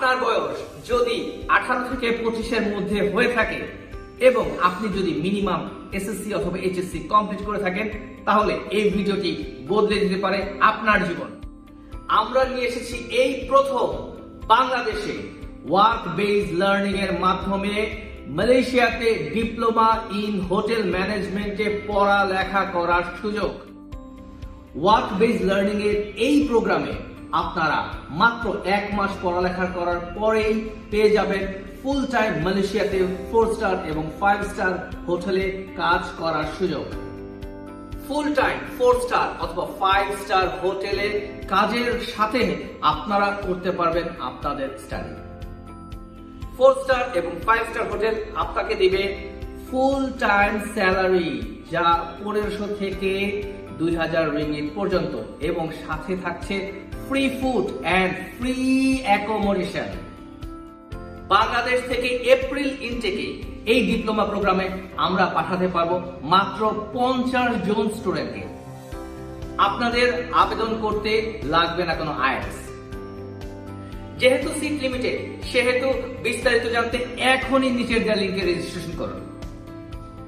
আপনার বয়স যদি 18 থেকে 25-এর মধ্যে হয়ে থাকে এবং আপনি যদি মিনিমাম এসএসসি অথবা এইচএসসি কমপ্লিট করে থাকেন, তাহলে এই ভিডিওটি বদলে দিতে পারে আপনার জীবন। আমরা নিয়ে এসেছি এই প্রথম বাংলাদেশে ওয়ার্ক বেসড লার্নিং এর মাধ্যমে মালয়েশিয়াতে ডিপ্লোমা ইন হোটেল ম্যানেজমেন্টে পড়ালেখা করার সুযোগ। ওয়ার্ক বেসড লার্নিং এর এই প্রোগ্রামে আপনারা মাত্র 1 মাস পড়ালেখা করার পরেই পেয়ে যাবেন ফুল টাইম মালয়েশিয়াতে 4 স্টার এবং 5 স্টার হোটেলে কাজ করার সুযোগ। ফুল টাইম 4 স্টার অথবা 5 স্টার হোটেলে কাজের সাথে আপনারা করতে পারবেন আপনাদের স্টাডি। 4 স্টার এবং 5 স্টার হোটেল আপনাকে দিবে ফুল টাইম স্যালারি, যা 1500 থেকে 2000 রিঙ্গিত পর্যন্ত, এবং সাথে থাকছে free food and free accommodation. Bangladesh থেকে এপ্রিল ইনটেকে এই ডিপ্লোমা প্রোগ্রামে আমরা পাঠাতে পারবো মাত্র 50 জন স্টুডেন্টকে। আপনাদের আবেদন করতে লাগবে না কোনো আইএলটিএস। যেহেতু সিট লিমিটেড, সেহেতু বিস্তারিত জানতে এখনই নিচের দেওয়া লিংকে রেজিস্ট্রেশন করুন।